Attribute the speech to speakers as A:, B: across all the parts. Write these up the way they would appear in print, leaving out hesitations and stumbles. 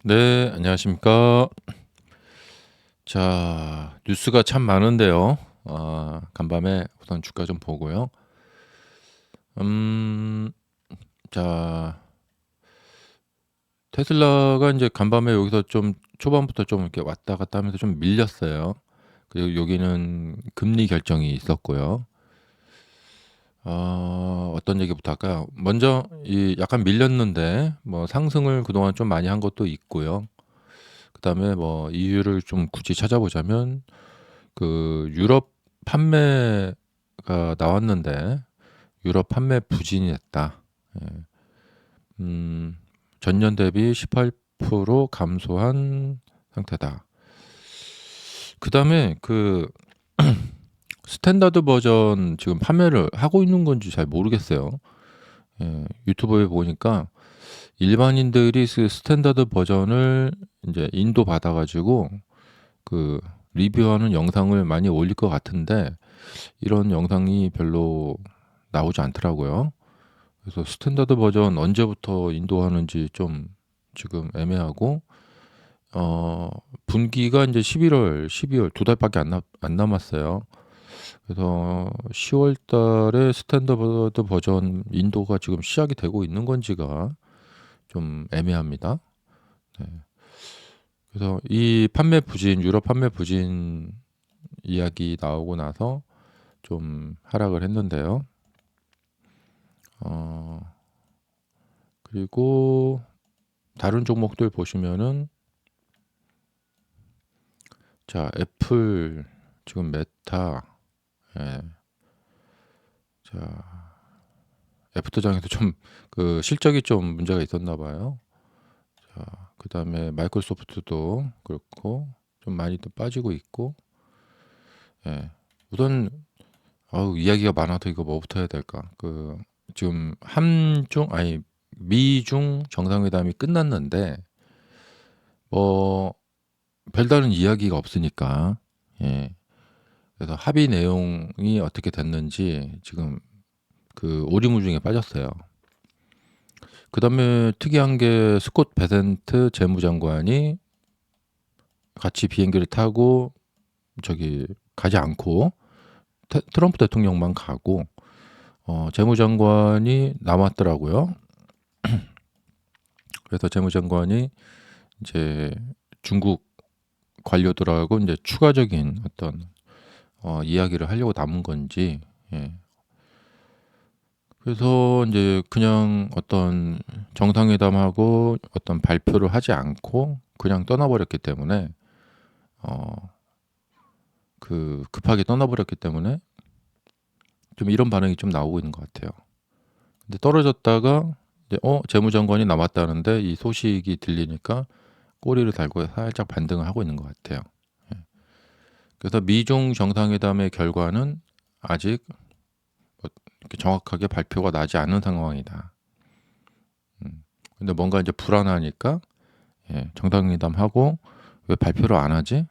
A: 네, 안녕하십니까. 자, 뉴스가 참 많은데요. 간밤에 우선 주가 좀 보고요. 음, 자, 테슬라가 이제 간밤에 여기서 좀 초반부터 좀 이렇게 왔다 갔다 하면서 좀 밀렸어요. 그리고 여기는 금리 결정이 있었고요. 어떤 얘기부터 할까요? 먼저 이 약간 밀렸는데 뭐 상승을 그동안 좀 많이 한 것도 있고요. 그다음에 뭐 이유를 좀 굳이 찾아보자면 그 유럽 판매가 나왔는데 유럽 판매 부진이 됐다. 예. 음, 전년 대비 18% 감소한 상태다. 그다음에 그 스탠다드 버전 지금 판매를 하고 있는 건지 잘 모르겠어요. 예, 유튜브에 보니까 일반인들이 그 스탠다드 버전을 이제 인도 받아가지고 그 리뷰하는 영상을 많이 올릴 것 같은데 이런 영상이 별로 나오지 않더라고요. 그래서 스탠다드 버전 언제부터 인도하는지 좀 지금 애매하고 분기가 이제 11월, 12월 두 달밖에 안 남았어요. 그래서 10월 달에 스탠다드 버전 인도가 지금 시작이 되고 있는 건지가 좀 애매합니다. 네. 그래서 이 판매 부진, 유럽 판매 부진 이야기 나오고 나서 좀 하락을 했는데요. 어, 그리고 다른 종목들 보시면은 자, 애플 지금 메타 예. 자, 애프터장에서 좀 그 실적이 좀 문제가 있었나 봐요. 자, 그다음에 마이크로소프트도 그렇고 좀 많이 또 빠지고 있고 예. 우선 이야기가 많아서 이거 뭐부터 해야 될까? 그 지금 미중 정상회담이 끝났는데 뭐 별다른 이야기가 없으니까 예. 그래서 합의 내용이 어떻게 됐는지 지금 그 오리무중에 빠졌어요. 그다음에 특이한 게 스콧 베센트 재무장관이 같이 비행기를 타고 저기 가지 않고 트럼프 대통령만 가고 재무장관이 남았더라고요. 그래서 재무장관이 이제 중국 관료들하고 이제 추가적인 어떤 이야기를 하려고 남은 건지 예. 그래서 이제 그냥 어떤 정상회담하고 어떤 발표를 하지 않고 그냥 떠나버렸기 때문에 어, 그 급하게 떠나버렸기 때문에 좀 이런 반응이 좀 나오고 있는 것 같아요. 근데 떨어졌다가 이제 재무장관이 남았다는데 이 소식이 들리니까 꼬리를 달고 살짝 반등을 하고 있는 것 같아요. 예. 그래서 미중 정상회담의 결과는 아직 뭐 이렇게 정확하게 발표가 나지 않은 상황이다. 음. 근데 뭔가 이제 불안하니까 예, 정상회담하고 왜 발표를 안 하지?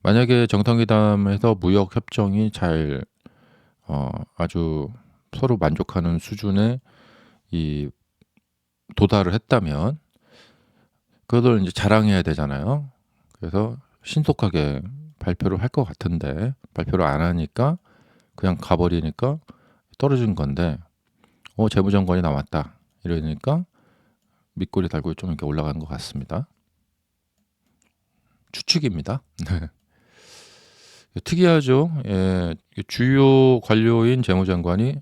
A: 만약에 정상회담에서 무역 협정이 잘 아주 서로 만족하는 수준의 이 도달을 했다면 그걸 이제 자랑해야 되잖아요. 그래서 신속하게 발표를 할 것 같은데 발표를 안 하니까 그냥 가버리니까 떨어진 건데 재무장관이 나왔다 이러니까 밑꼬리 달고 좀 이렇게 올라가는 것 같습니다. 추측입니다. 특이하죠. 예, 주요 관료인 재무장관이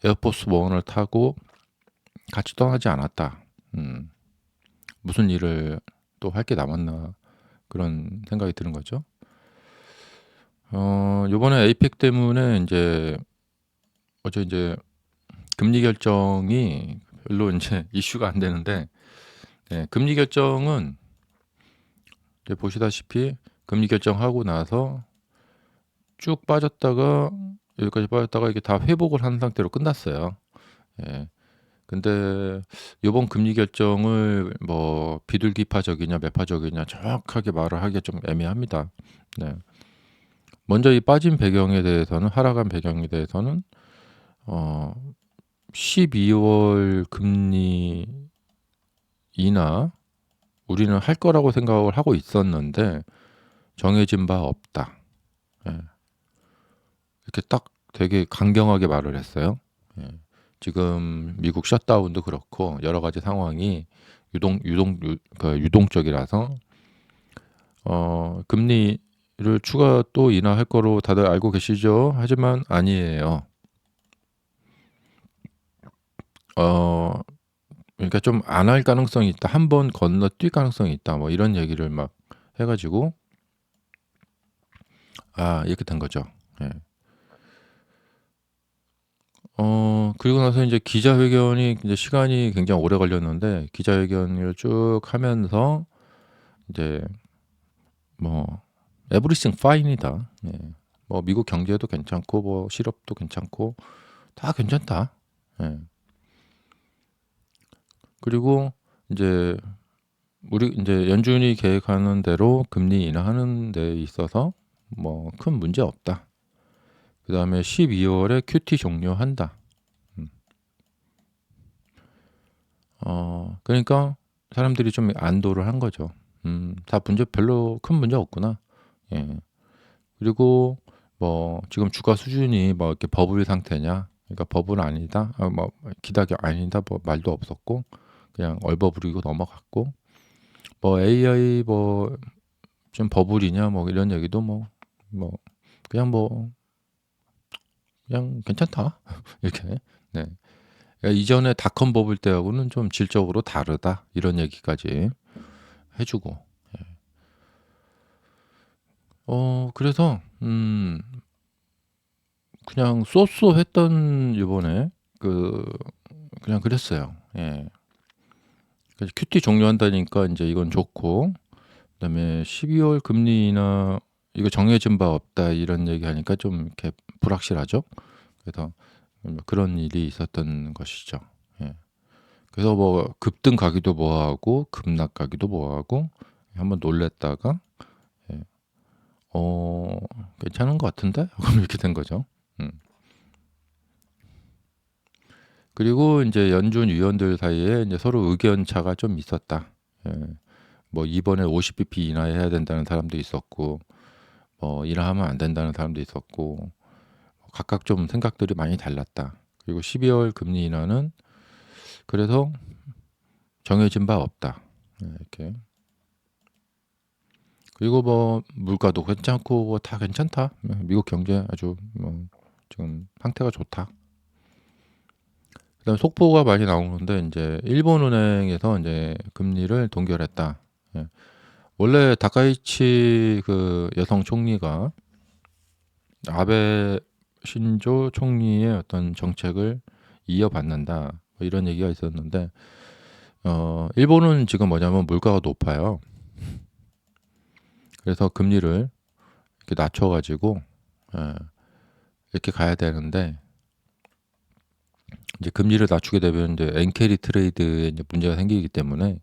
A: 에어포스 원을 타고 같이 떠나지 않았다. 음, 무슨 일을 또 할 게 남았나 그런 생각이 드는 거죠. 요번에 에이펙 때문에 이제 어제 이제 금리 결정이 별로 이제 이슈가 안 되는데 예, 금리 결정은 이제 보시다시피 금리 결정하고 나서 쭉 빠졌다가 여기까지 빠졌다가 이게 다 회복을 한 상태로 끝났어요. 예. 근데 요번 금리 결정을 뭐 비둘기파적이냐 매파적이냐 정확하게 말을 하기가 좀 애매합니다. 네. 먼저 이 빠진 배경에 대해서는 하락한 배경에 대해서는 어 12월 금리 인하 우리는 할 거라고 생각을 하고 있었는데 정해진 바 없다. 예. 이렇게 딱 되게 강경하게 말을 했어요. 예. 지금 미국 셧다운도 그렇고 여러 가지 상황이 유동적이라서 금리를 추가 또 인하할 거로 다들 알고 계시죠? 하지만 아니에요. 그러니까 좀 안 할 가능성이 있다. 한 번 건너뛸 가능성이 있다. 뭐 이런 얘기를 막 해가지고 이렇게 된 거죠. 예. 그리고 나서 이제 기자회견이 이제 시간이 굉장히 오래 걸렸는데 기자회견을 쭉 하면서 이제 뭐 everything fine이다. 예. 뭐 미국 경제도 괜찮고 뭐 실업도 괜찮고 다 괜찮다. 예. 그리고 이제 우리 이제 연준이 계획하는 대로 금리 인하하는 데 있어서 뭐 큰 문제 없다. 그다음에 12월에 QT 종료한다. 그러니까 사람들이 좀 안도를 한 거죠. 다 문제 별로 큰 문제 없구나. 예. 그리고 뭐 지금 주가 수준이 뭐 이렇게 버블 상태냐? 그러니까 버블 아니다. 뭐 기다려 아니다. 뭐 말도 없었고 그냥 얼버무리고 넘어갔고 뭐 AI 뭐 좀 버블이냐 뭐 이런 얘기도 뭐 그냥 그냥 괜찮다 이렇게. 네. 그러니까 이전에 닷컴 버블 때하고는 좀 질적으로 다르다 이런 얘기까지 해주고. 그래서 그냥 쏘쏘했던 이번에 그냥 그랬어요. 예. 그래서 QT 종료한다니까 이제 이건 좋고 그다음에 12월 금리 인하 이거 정해진 바 없다 이런 얘기하니까 좀 이렇게 불확실하죠. 그래서 그런 일이 있었던 것이죠. 예. 그래서 뭐 급등 가기도 뭐하고 급락 가기도 뭐하고 한번 놀랬다가 예. 괜찮은 것 같은데? 그럼 이렇게 된 거죠. 그리고 이제 연준 위원들 사이에 이제 서로 의견 차가 좀 있었다. 예. 뭐 이번에 50bp 인하해야 된다는 사람도 있었고, 뭐 인하하면 안 된다는 사람도 있었고, 각각 좀 생각들이 많이 달랐다. 그리고 12월 금리 인하는 그래서 정해진 바 없다. 예, 이렇게. 그리고 뭐 물가도 괜찮고 뭐다 괜찮다. 미국 경제 아주 뭐 지금 상태가 좋다. 그다음 속보가 많이 나오는데 이제 일본은행에서 이제 금리를 동결했다. 예. 원래 다카이치 그 여성 총리가 아베 신조 총리의 어떤 정책을 이어받는다. 뭐 이런 얘기가 있었는데 일본은 지금 뭐냐면 물가가 높아요. 그래서 금리를 이렇게 낮춰가지고 예, 이렇게 가야 되는데 이제 금리를 낮추게 되면 이제 엔캐리 트레이드에 이제 문제가 생기기 때문에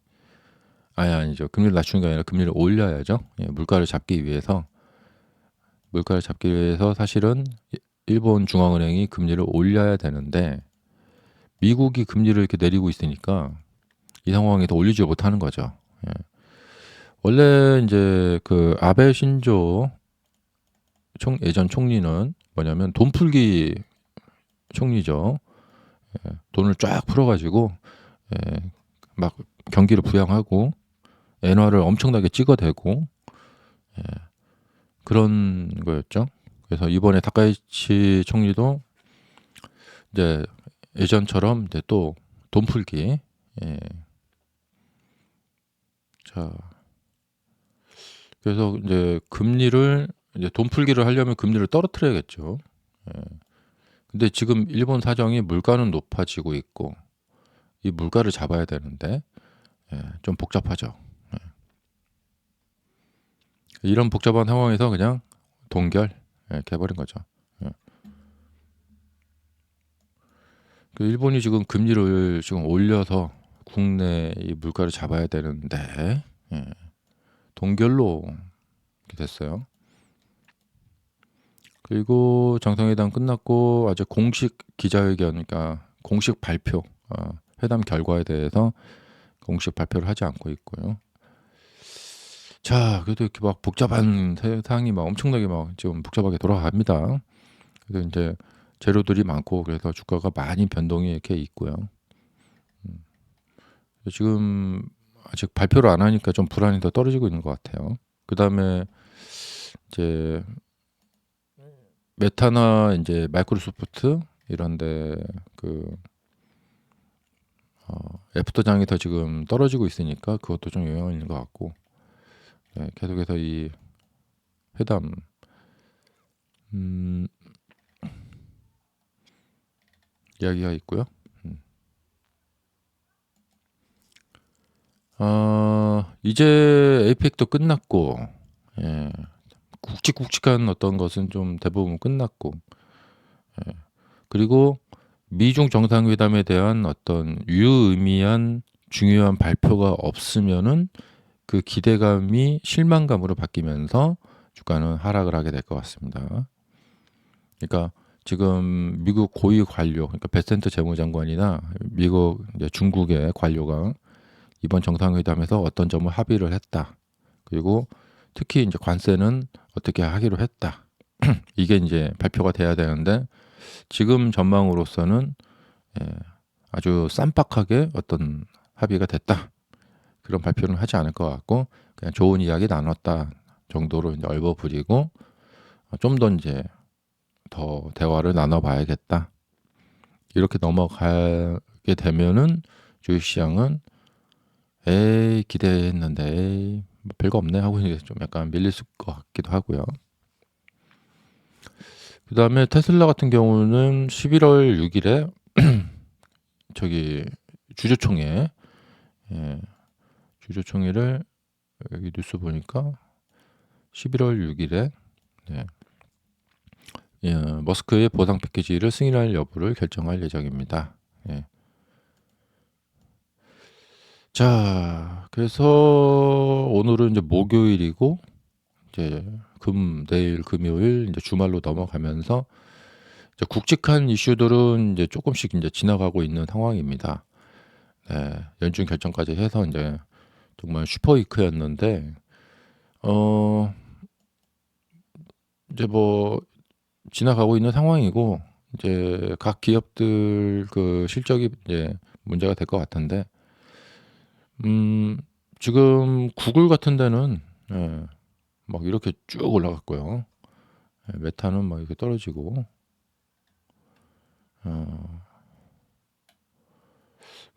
A: 아니죠. 금리를 낮추는 게 아니라 금리를 올려야죠. 예, 물가를 잡기 위해서 사실은 일본 중앙은행이 금리를 올려야 되는데 미국이 금리를 이렇게 내리고 있으니까 이 상황에서 올리지 못하는 거죠. 예. 원래 이제 그 아베 신조 예전 총리는 뭐냐면 돈 풀기 총리죠. 예, 돈을 쫙 풀어가지고 예, 막 경기를 부양하고 엔화를 엄청나게 찍어대고 예, 그런 거였죠. 그래서 이번에 다카이치 총리도 이제 예전처럼 이제 또 돈 풀기. 예. 자, 그래서 이제 금리를 이제 돈 풀기를 하려면 금리를 떨어뜨려야겠죠. 예. 근데 지금 일본 사정이 물가는 높아지고 있고 이 물가를 잡아야 되는데 좀 복잡하죠. 이런 복잡한 상황에서 그냥 동결 이렇게 해버린 거죠. 예. 그 일본이 지금 금리를 지금 올려서 국내 이 물가를 잡아야 되는데 동결로 이렇게 됐어요. 그리고 정상회담 끝났고 아직 공식 기자회견, 그러니까 공식 발표, 회담 결과에 대해서 공식 발표를 하지 않고 있고요. 자, 그래도 이렇게 막 복잡한 세상이 막 엄청나게 막 지금 복잡하게 돌아갑니다. 그래서 인제 재료들이 많고 그래서 주가가 많이 변동이 이렇게 있고요. 음. 지금 아직 발표를 안 하니까 좀 불안이 더 떨어지고 있는 것 같아요. 그다음에 이제 메타나 인제 마이크로소프트 이런 데 그 애프터장이 더 지금 떨어지고 있으니까 그것도 좀 영향이 있는 것 같고, 네, 계속해서 이 회담 음 이야기가 있고요. 음. 이제 에이펙도 끝났고, 예, 굵직굵직한 어떤 것은 좀 대부분 끝났고, 예, 그리고 미중 정상회담에 대한 어떤 유의미한 중요한 발표가 없으면은 그 기대감이 실망감으로 바뀌면서 주가는 하락을 하게 될 것 같습니다. 그러니까 지금 미국 고위 관료, 그러니까 베센트 재무장관이나 미국 이제 중국의 관료가 이번 정상회담에서 어떤 점을 합의를 했다. 그리고 특히 이제 관세는 어떻게 하기로 했다. 이게 이제 발표가 돼야 되는데 지금 전망으로서는, 예, 아주 쌈박하게 어떤 합의가 됐다. 그런 발표는 하지 않을 것 같고 그냥 좋은 이야기 나눴다 정도로 이제 얼버무리고 좀 더 이제 더 대화를 나눠봐야겠다. 이렇게 넘어가게 되면은 주식시장은 에이 기대했는데 에이 뭐 별거 없네 하고 이제 좀 약간 밀릴 것 같기도 하고요. 그다음에 테슬라 같은 경우는 11월 6일에 저기 주주총회, 예, 주주총회를 여기 뉴스 보니까 11월 6일에, 네, 예, 머스크의 보상 패키지를 승인할 여부를 결정할 예정입니다. 예. 자, 그래서 오늘은 이제 목요일이고 이제 내일 금요일 이제 주말로 넘어가면서 이제 굵직한 이슈들은 이제 조금씩 이제 지나가고 있는 상황입니다. 네, 연준 결정까지 해서 이제 정말 슈퍼 위크였는데 어 이제 뭐 지나가고 있는 상황이고 이제 각 기업들 그 실적이 이제 문제가 될 것 같은데, 음 지금 구글 같은 데는, 예, 막 이렇게 쭉 올라갔고요. 예, 메타는 막 이렇게 떨어지고, 어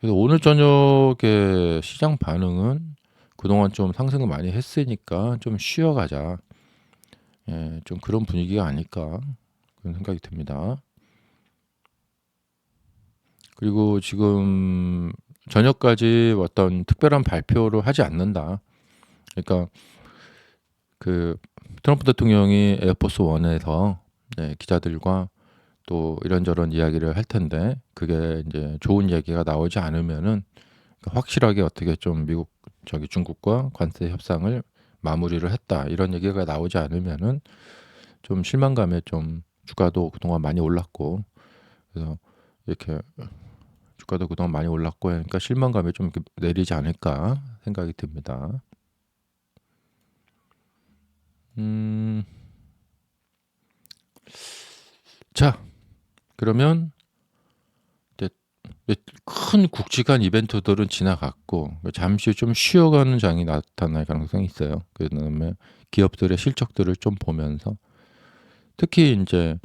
A: 그래서 오늘 저녁에 시장 반응은 그동안 좀 상승을 많이 했으니까 좀 쉬어가자. 예, 좀 그런 분위기가 아닐까 그런 생각이 듭니다. 그리고 지금 저녁까지 어떤 특별한 발표를 하지 않는다. 그러니까 그 트럼프 대통령이 에어포스 원에서, 네, 기자들과 또 이런저런 이야기를 할 텐데 그게 이제 좋은 얘기가 나오지 않으면은 확실하게 어떻게 좀 미국 중국과 관세 협상을 마무리를 했다 이런 얘기가 나오지 않으면은 좀 실망감에 좀 주가도 그동안 많이 올랐고, 그래서 이렇게 주가도 그동안 많이 올랐고 하니까 실망감이 좀 이렇게 내리지 않을까 생각이 듭니다. 음, 자, 그러면 이제 큰 굵직한 이벤트들은 지나갔고 잠시 좀 쉬어가는 장이 나타날 가능성이 있어요. 그다음에 기업들의 실적들을 좀 보면서 특히 이제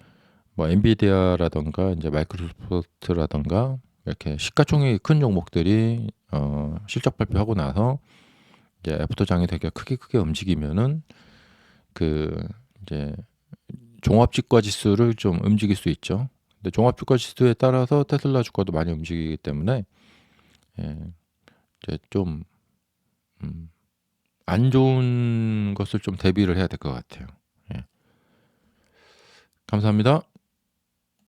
A: 뭐 엔비디아라든가 이제 마이크로소프트라든가 이렇게 시가총액이 큰 종목들이 실적 발표하고 나서 이제 애프터장이 되게 크게 움직이면은 그 이제 종합주가 지수를 좀 움직일 수 있죠. 근데 종합주가 지수에 따라서 테슬라 주가도 많이 움직이기 때문에, 예, 이제 좀 안 좋은 것을 좀 대비를 해야 될 것 같아요. 예. 감사합니다.